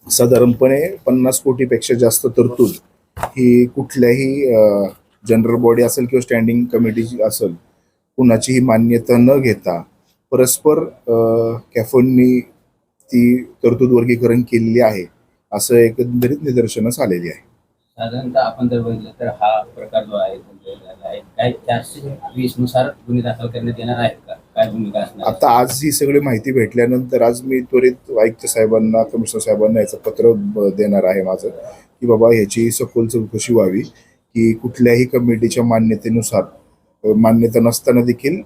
साधारणपणे 50 कोटीपेक्षा जास्त तरतूद ही कुठल्याही जनरल बॉडी असेल किंवा स्टँडिंग कमिटी असेल कुणाचीही मान्यता न घेता परस्पर कॅफोननी ती तरतूद वर्गीकरण केलेली आहे असं एकंदरीत निदर्शनास आलेली आहे. साधारणतः आपण जर बघितलं तर हा प्रकार जो आहे काय 420 नुसार गुन्हे दाखल करण्यात येणार आहेत का, काय भूमिका असणार? आता आज ही सगळी माहिती भेटल्यानंतर आज मी त्वरित आयुक्त साहेबांना, कमिशनर साहेबांना याचं पत्र देणार आहे माझं, की बाबा ह्याची सखोल चौकशी व्हावी की कुठल्याही कमिटीच्या मान्यतेनुसार मान्यता नसताना देखील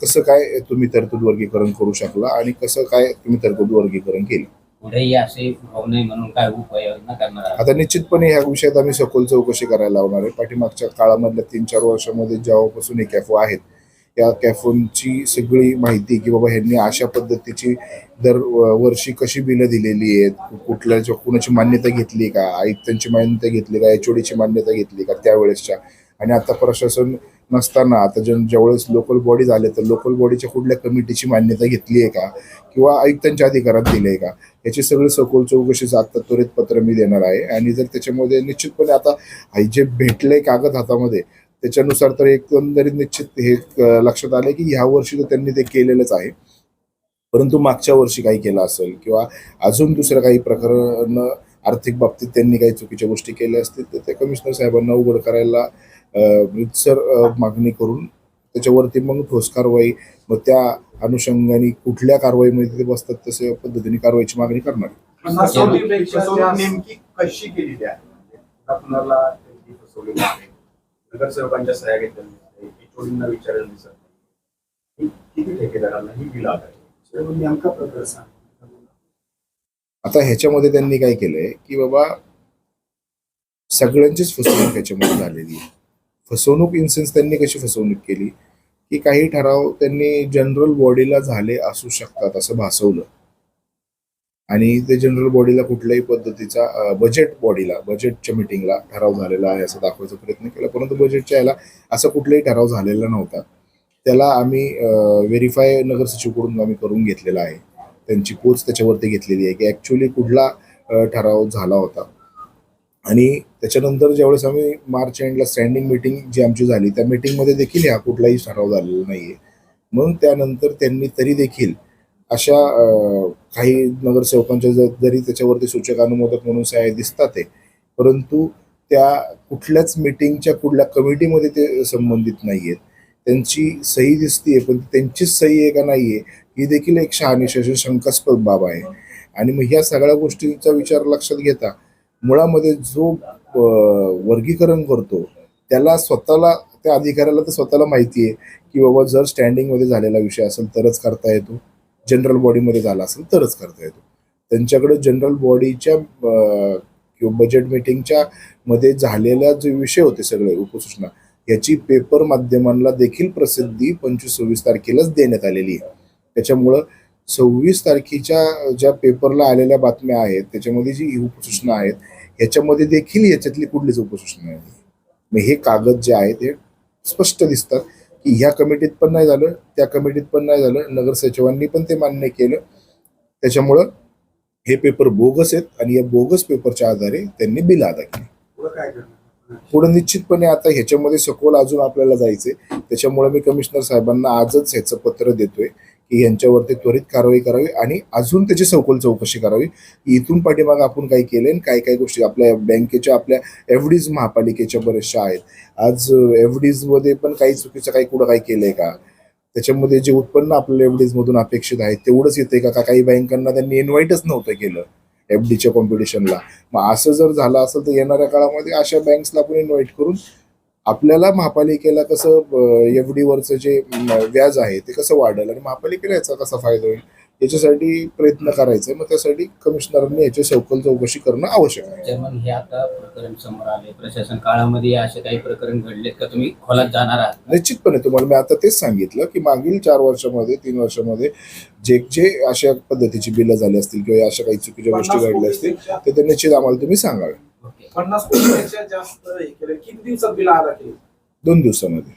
कसं काय तुम्ही तरतूद वर्गीकरण करू शकला आणि कसं काय तुम्ही तरतूद वर्गीकरण केलं. पुढेही असे होऊ नये म्हणून काय उपाययोजना करणार? आता निश्चितपणे ह्या विषयात आम्ही सखोल चौकशी करायला लावणार आहे. पाठीमागच्या काळामधल्या 3-4 वर्षामध्ये जेव्हापासून हे कॅफो आहेत या कॅफोनची सगळी माहिती की बाबा ह्यांनी अशा पद्धतीची दर वर्षी कशी बिलं दिलेली आहेत, कुणाची मान्यता घेतली का, आयुक्तांची मान्यता घेतली का, HODची मान्यता घेतली का त्यावेळेसच्या, आणि आता प्रशासन नसताना आता ज्यावेळेस लोकल बॉडी झाले तर लोकल बॉडीच्या कुठल्या कमिटीची मान्यता घेतली आहे का किंवा आयुक्तांच्या अधिकारात दिली आहे का, याची सगळी सखोल चौकशीचं आता त्वरित पत्र मी देणार आहे. आणि जर त्याच्यामध्ये निश्चितपणे आता जे भेटले कागद हातामध्ये त्याच्यानुसार तर एकंदरीत निश्चित हे लक्षात आलं की ह्या वर्षी तर त्यांनी ते केलेलंच आहे, परंतु मागच्या वर्षी काही केलं असेल किंवा अजून दुसरं काही प्रकरण आर्थिक बाबतीत त्यांनी काही चुकीच्या गोष्टी केल्या असतील तर त्या कमिशनर साहेबांना उघड करायला रितसर मागणी करून त्याच्यावरती मग ठोस कारवाई, मग त्या अनुषंगाने कुठल्या कारवाईमध्ये ते बसतात तसे पद्धतीने कारवाईची मागणी करणार. नेमकी कशी केली आहे? नगरसेवकांच्या सह्या घेतल्या, HODींना विचारलं दिसत नाही, किती ठेकेदारांना ही बिल आलं, नेमका प्रकार सांग. आता ह्याच्यामध्ये त्यांनी काय केलंय की बाबा सगळ्यांचीच फसवणूक ह्याच्यामध्ये झालेली आहे. फसवणूक इन सेन्स त्यांनी कशी फसवणूक केली की काही ठराव त्यांनी जनरल बॉडीला झाले असू शकतात असं भासवलं आणि ते जनरल बॉडीला कुठल्याही पद्धतीचा बजेटच्या मिटिंगला ठराव झालेला आहे असं दाखवायचा प्रयत्न केला, परंतु बजेटच्या याला असा कुठलाही ठराव झालेला नव्हता. त्याला आम्ही व्हेरीफाय नगर सचिवकडून आम्ही करून घेतलेला आहे, त्यांची पोच त्याच्यावरती घेतलेली आहे की ॲक्च्युली कुठला ठराव झाला होता. आणि त्याच्यानंतर ज्यावेळेस आम्ही मार्च एंडला स्टँडिंग मीटिंग जी आमची झाली त्या मीटिंगमध्ये देखील हा कुठलाही ठराव झालेला नाही आहे. मग त्यानंतर त्यांनी तरी देखील अशा काही नगरसेवकांच्या जरी त्याच्यावरती सूचक अनुमोदक म्हणून सह्या दिसतात आहे, परंतु त्या कुठल्याच मीटिंगच्या कुठल्या कमिटीमध्ये ते संबंधित नाही आहेत. त्यांची सही दिसतीये पण त्यांचीच सही आहे का नाही आहे ही देखील एक शहानिशा शंकास्पद बाब आहे. आणि मग ह्या सगळ्या गोष्टींचा विचार लक्षात घेता मुळामध्ये जो वर्गीकरण करतो त्याला स्वतःला, त्या अधिकाऱ्याला तर स्वतःला माहिती आहे की बाबा जर स्टँडिंगमध्ये झालेला विषय असेल तरच करता येतो, जनरल बॉडीमध्ये झाला असेल तरच करता येतो. त्यांच्याकडे जनरल बॉडीच्या किंवा बजेट मीटिंगच्या मध्ये झालेल्या जे विषय होते सगळे उपसूचना याची पेपर माध्यमांना देखील प्रसिद्धी 25-26 तारखेलाच देण्यात आलेली आहे. त्याच्यामुळं 26 तारखेच्या ज्या पेपरला आलेल्या बातम्या आहेत त्याच्यामध्ये जी उपसूचना आहेत ह्याच्यामध्ये देखील याच्यातली कुठलीच उपसूचना नाही. मग हे कागद जे आहेत हे स्पष्ट दिसतात की ह्या कमिटीत पण नाही झालं, त्या कमिटीत पण नाही झालं, नगर सचिवांनी पण ते मान्य केलं. त्याच्यामुळं हे पेपर बोगस आहेत आणि या बोगस पेपरच्या आधारे त्यांनी बिल अदा केली. पुढे निश्चितपणे आता ह्याच्यामध्ये सखोल अजून आपल्याला जायचंय, त्याच्यामुळे मी कमिशनर साहेबांना आजच ह्याचं पत्र देतोय की यांच्यावरती त्वरित कारवाई करावी आणि अजून त्याची सखोल चौकशी करावी. इथून पाठीमाग आपण काय केलंय आणि काय काय गोष्टी आपल्या बँकेच्या, आपल्या FDs महापालिकेच्या बऱ्याचशा आहेत. आज FDs मध्ये पण काही चुकीचं काही कुठं काही केलंय का, त्याच्यामध्ये जे उत्पन्न आपल्याला FDs मधून अपेक्षित आहे तेवढंच येतंय का, काही बँकांना त्यांनी इन्व्हाइटच नव्हतं केलं FDच्या कॉम्पिटिशनला. मग असं जर झालं असेल तर येणाऱ्या काळामध्ये अशा बँक्सला आपण इन्व्हाइट करून आपल्याला महापालिकेला कसं FDवरचं जे व्याज आहे ते कसं वाढेल आणि महापालिकेला याचा कसा फायदा होईल याच्यासाठी प्रयत्न करायचा आहे. मग त्यासाठी कमिशनरांनी याची सखोल चौकशी करणं आवश्यक आहे. हे आता प्रकरण समोर आले, प्रशासन काळामध्ये असे काही प्रकरण घडले का तुम्ही खोलात जाणार आहात? निश्चितपणे तुम्हाला मी आता तेच सांगितलं की मागील 4 वर्षामध्ये 3 वर्षामध्ये जे अशा पद्धतीची बिलं झाली असतील किंवा अशा काही चुकीच्या गोष्टी घडल्या असतील ते निश्चित आम्हाला तुम्ही सांगावे. 50 कोटीपेक्षा जास्त किती दिवसात बिल आला? 2 दिवसामध्ये.